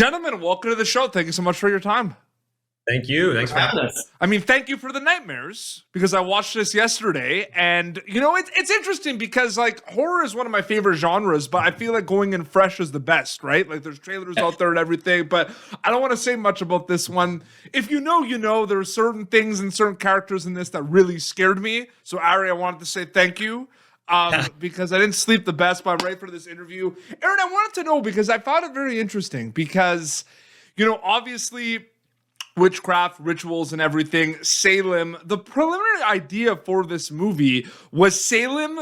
Gentlemen, welcome to the show. Thank you so much for your time. Thank you. Thanks for having us. I mean, thank you for the nightmares, because I watched this yesterday, and it's interesting because like horror is one of my favorite genres, but I feel like going in fresh is the best, right? Like there's trailers out there and everything, but I don't want to say much about this one. If you know, there are certain things and certain characters in this that really scared me. So Ari, I wanted to say thank you. Because I didn't sleep the best, but I'm ready for this interview. Eren, I wanted to know because I found it very interesting because, obviously witchcraft, rituals, and everything. Salem, the preliminary idea for this movie, was Salem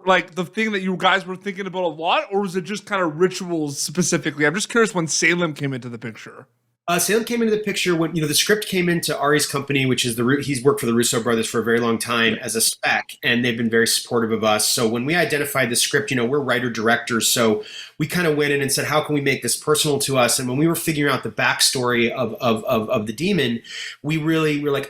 like the thing that you guys were thinking about a lot, or was it just kind of rituals specifically? I'm just curious when Salem came into the picture. Salem came into the picture when the script came into Ari's company, which is he's worked for the Russo brothers for a very long time as a spec, and they've been very supportive of us. So when we identified the script, we're writer directors, so we kind of went in and said, how can we make this personal to us? And when we were figuring out the backstory of the demon, we really were like,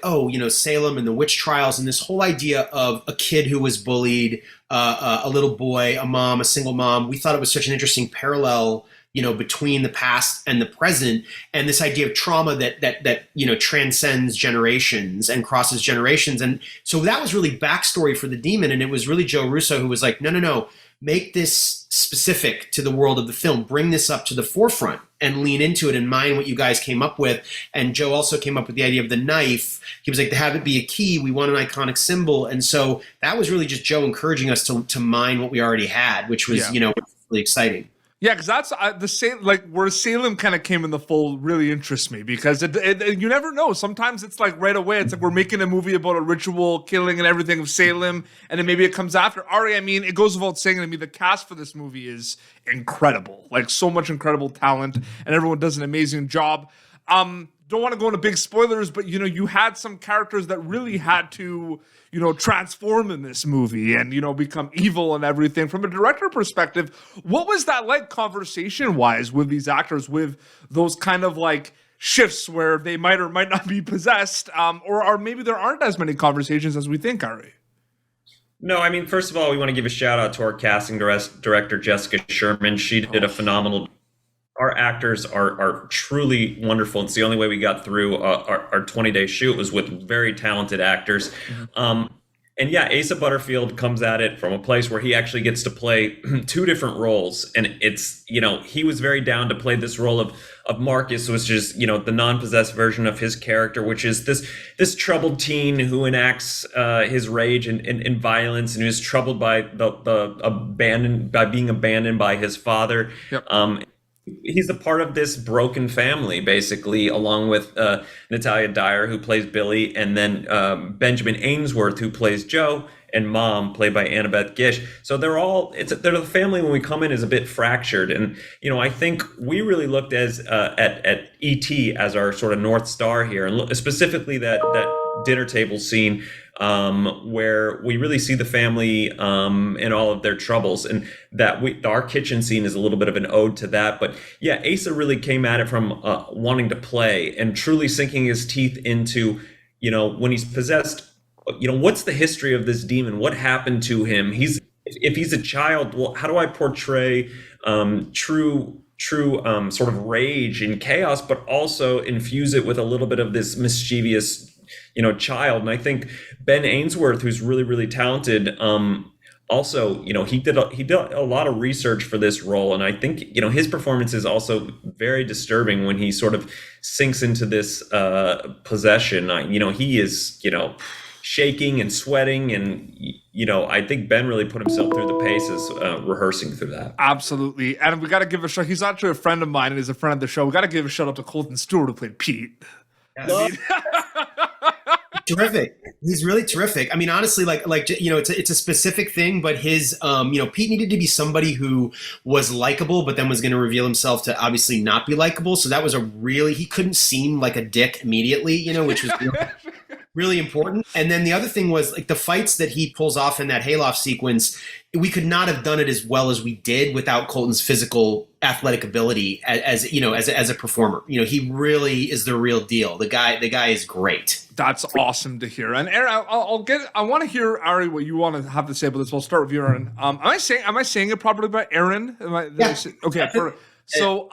Salem and the witch trials and this whole idea of a kid who was bullied, a little boy, a mom, a single mom. We thought it was such an interesting parallel between the past and the present, and this idea of trauma that transcends generations and crosses generations. And so that was really backstory for the demon. And it was really Joe Russo who was like, no, make this specific to the world of the film, bring this up to the forefront and lean into it and mine what you guys came up with. And Joe also came up with the idea of the knife. He was like, to have it be a key, we want an iconic symbol. And so that was really just Joe encouraging us to mine what we already had, which was, really exciting. Yeah, because that's the same. Like where Salem kind of came in the fold really interests me because you never know. Sometimes it's like right away. It's like we're making a movie about a ritual killing and everything of Salem, and then maybe it comes after. Ari, I mean, it goes without saying to me, the cast for this movie is incredible. Like so much incredible talent, and everyone does an amazing job. Don't want to go into big spoilers, but you had some characters that really had to transform in this movie and become evil and everything. From a director perspective, what was that like conversation wise with these actors, with those kind of like shifts where they might or might not be possessed, or maybe there aren't as many conversations as we think, Ari? No, I mean, first of all, we want to give a shout out to our casting director, Jessica Sherman. She did a phenomenal. Our actors are truly wonderful. It's the only way we got through our 20-day shoot was with very talented actors. And yeah, Asa Butterfield comes at it from a place where he actually gets to play two different roles. And it's, he was very down to play this role of Marcus, which is, the non-possessed version of his character, which is this troubled teen who enacts his rage and violence and who is troubled by being abandoned by his father. Yep. He's a part of this broken family, basically, along with Natalia Dyer, who plays Billy, and then Benjamin Ainsworth, who plays Joe, and Mom, played by Annabeth Gish. So they're the family when we come in is a bit fractured. And, I think we really looked at E.T. as our sort of North Star here, and specifically that dinner table scene where we really see the family and all of their troubles, and that our kitchen scene is a little bit of an ode to that. But yeah, Asa really came at it from wanting to play and truly sinking his teeth into, when he's possessed, what's the history of this demon? What happened to him? If he's a child, well, how do I portray true sort of rage and chaos, but also infuse it with a little bit of this mischievous child? And I think Ben Ainsworth, who's really, really talented, also, he did a lot of research for this role. And I think, his performance is also very disturbing when he sort of sinks into this possession. He is, shaking and sweating. And, I think Ben really put himself through the paces rehearsing through that. Absolutely. And we got to give a shout. He's actually a friend of mine and is a friend of the show. We got to give a shout out to Kolton Stewart, who played Pete. Yes. Terrific. He's really terrific. I mean, honestly, it's a specific thing, but his, Pete needed to be somebody who was likable, but then was going to reveal himself to obviously not be likable. So that was he couldn't seem like a dick immediately, which was really important. And then the other thing was like the fights that he pulls off in that hayloft sequence. We could not have done it as well as we did without Kolton's physical athletic ability as a performer. He really is the real deal. The guy is great. That's awesome to hear. And Eren, I want to hear, Ari, what you want to have to say about this. We'll start with you, Eren. Am I saying it properly by Eren? Yeah. Okay. So,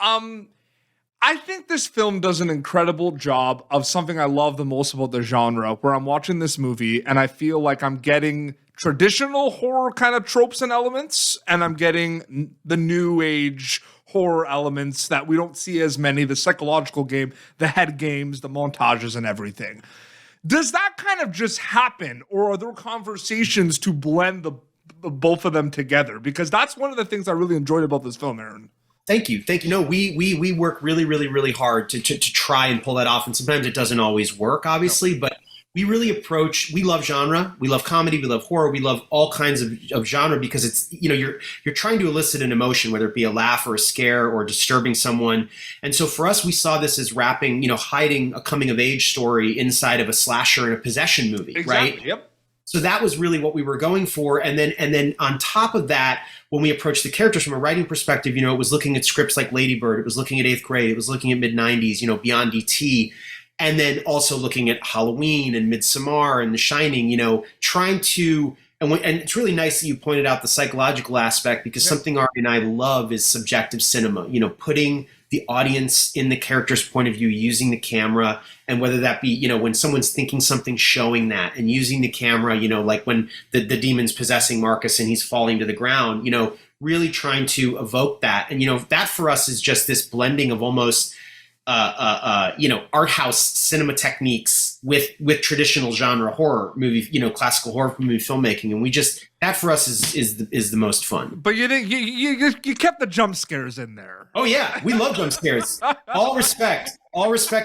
I think this film does an incredible job of something I love the most about the genre, where I'm watching this movie and I feel like I'm getting traditional horror kind of tropes and elements, and I'm getting the new age horror elements that we don't see as many, the psychological game, the head games, the montages, and everything. Does that kind of just happen, or are there conversations to blend the both of them together? Because that's one of the things I really enjoyed about this film, Eren. Thank you. No, we work really, really, really hard to try and pull that off, and sometimes it doesn't always work, obviously. But we really we love genre, we love comedy, we love horror, we love all kinds of genre, because it's, you're trying to elicit an emotion, whether it be a laugh or a scare or disturbing someone. And so for us, we saw this as hiding a coming of age story inside of a slasher and a possession movie, Exactly. right? Yep. So that was really what we were going for. And then on top of that, when we approached the characters from a writing perspective, it was looking at scripts like Lady Bird, it was looking at Eighth Grade, it was looking at mid-90s, Beyond DT, and then also looking at Halloween and Midsommar and The Shining, trying to, and it's really nice that you pointed out the psychological aspect, because something Ari and I love is subjective cinema, putting the audience in the character's point of view, using the camera, and whether that be, when someone's thinking something, showing that, and using the camera, like when the demon's possessing Marcus and he's falling to the ground, really trying to evoke that. And, that for us is just this blending of almost, art house cinema techniques with traditional genre horror movie, classical horror movie filmmaking. And that for us is the most fun. But you kept the jump scares in there. Oh yeah, we love jump scares. All respect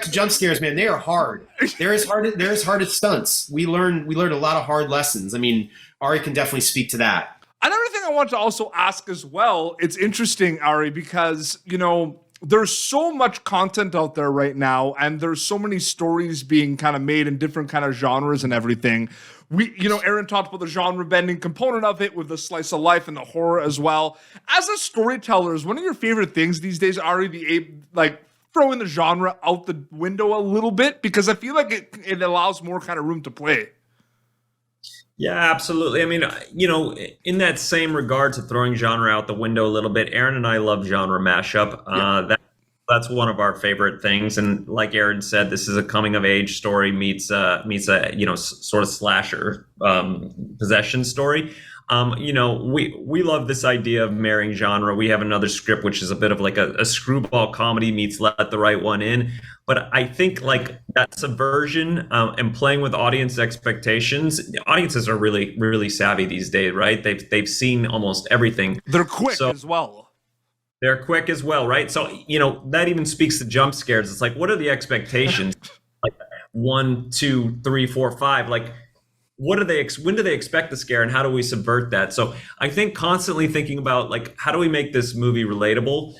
to jump scares, man. They are hard. They're as hard as stunts. We learned a lot of hard lessons. I mean, Ari can definitely speak to that. Another thing I want to also ask as well, it's interesting, Ari, because, there's so much content out there right now, and there's so many stories being kind of made in different kind of genres and everything. Eren talked about the genre bending component of it with the slice of life and the horror as well. As a storyteller, is one of your favorite things these days, Ari, throwing the genre out the window a little bit? Because I feel like it allows more kind of room to play. Yeah, absolutely. I mean, in that same regard to throwing genre out the window a little bit, Eren and I love genre mashup. That's one of our favorite things. And like Eren said, this is a coming of age story meets a sort of slasher possession story. We love this idea of marrying genre. We have another script which is a bit of like a screwball comedy meets Let the Right One In. But I think like that subversion and playing with audience expectations, the audiences are really, really savvy these days, right? They've seen almost everything. They're quick as well. They're quick as well, right? So, that even speaks to jump scares. It's like, what are the expectations? Like 1, 2, 3, 4, 5, like, when do they expect the scare, and how do we subvert that? So I think constantly thinking about like, how do we make this movie relatable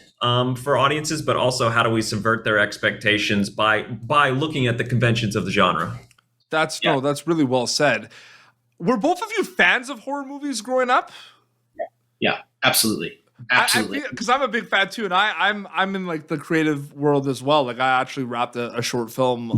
for audiences, but also how do we subvert their expectations by looking at the conventions of the genre? That's really well said. Were both of you fans of horror movies growing up? Yeah, absolutely. Absolutely, because I'm a big fan too, and I'm in like the creative world as well. Like I actually wrapped a short film.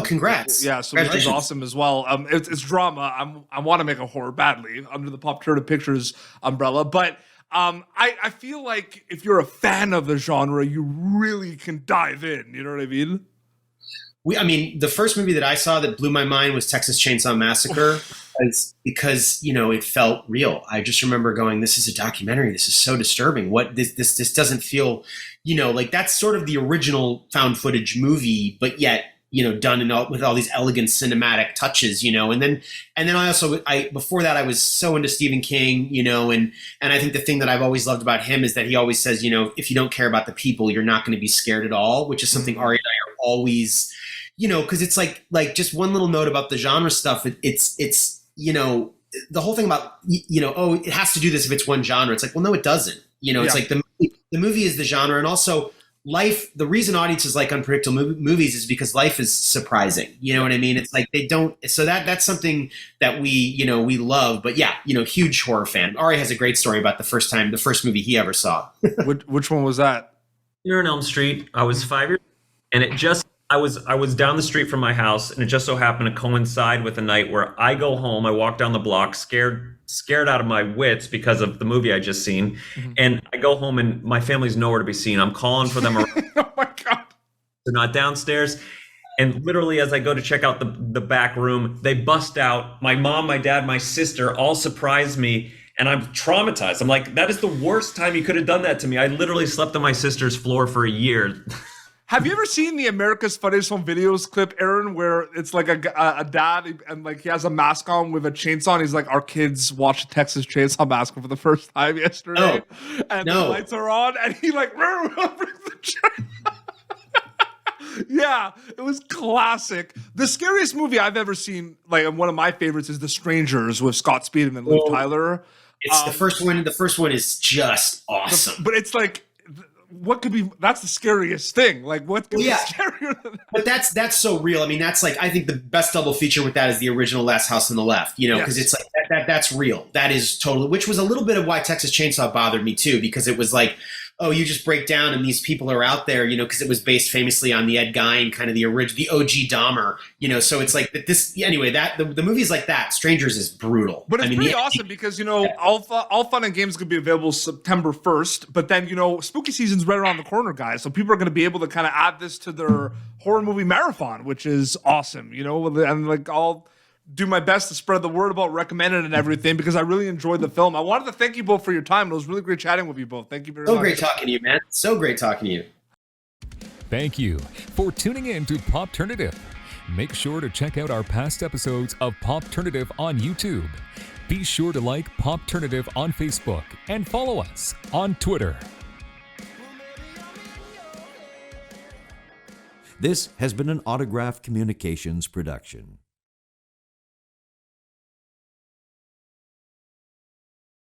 Congrats! Yeah, so which is awesome as well. It's drama. I want to make a horror badly under the Pop Turtle Pictures umbrella, but I feel like if you're a fan of the genre, you really can dive in. You know what I mean? The first movie that I saw that blew my mind was Texas Chainsaw Massacre, because it felt real. I just remember going, "This is a documentary. This is so disturbing. What this doesn't feel, like that's sort of the original found footage movie, but yet done with all these elegant cinematic touches, And then I before that I was so into Stephen King, and I think the thing that I've always loved about him is that he always says, if you don't care about the people, you're not going to be scared at all, which is something Ari and I are always. Because it's like just one little note about the genre stuff. It's the whole thing about it has to do this if it's one genre. It's like, well, no, it doesn't. It's like the movie is the genre, and also life. The reason audiences like unpredictable movies is because life is surprising. You know what I mean? It's like they don't. So that's something that we love. But yeah, huge horror fan. Ari has a great story about the first movie he ever saw. Which one was that? You're in Elm Street. I was 5 years, and I was down the street from my house, and it just so happened to coincide with a night where I go home, I walk down the block, scared out of my wits because of the movie I just seen, and I go home and my family's nowhere to be seen. I'm calling for them. Oh my God. They're not downstairs. And literally, as I go to check out the back room, they bust out. My mom, my dad, my sister all surprise me, and I'm traumatized. I'm like, that is the worst time you could have done that to me. I literally slept on my sister's floor for a year. Have you ever seen the America's Funniest Home Videos clip, Aaron, where it's like a dad and like he has a mask on with a chainsaw and he's like, our kids watched Texas Chainsaw Massacre for the first time yesterday. And the lights are on and he like brings the chain. Yeah, it was classic. The scariest movie I've ever seen, like one of my favorites, is The Strangers with Scott Speedman and Liv Tyler. It's the first one. The first one is just awesome. But it's like, what could be? That's the scariest thing. Like, what could be scarier than that? But that's so real. I mean, that's like, I think the best double feature with that is the original Last House on the Left. You know, because it's like that's real. That is totally. Which was a little bit of why Texas Chainsaw bothered me too, because it was like, oh, you just break down and these people are out there, you know, because it was based famously on the Ed Gein, kind of the OG Dahmer, you know, so it's like this, anyway, that the movies like that, Strangers is brutal. But it's pretty awesome because, you know, all Fun and Games could be available September 1st, but then, you know, spooky season's right around the corner, guys, so people are going to be able to kind of add this to their horror movie marathon, which is awesome, you know, and like I'll do my best to spread the word about recommending it and everything because I really enjoyed the film. I wanted to thank you both for your time. It was really great chatting with you both. Thank you very much. So great talking to you, man. So great talking to you. Thank you for tuning in to Popternative. Make sure to check out our past episodes of Popternative on YouTube. Be sure to like Popternative on Facebook and follow us on Twitter. This has been an Autograph Communications production.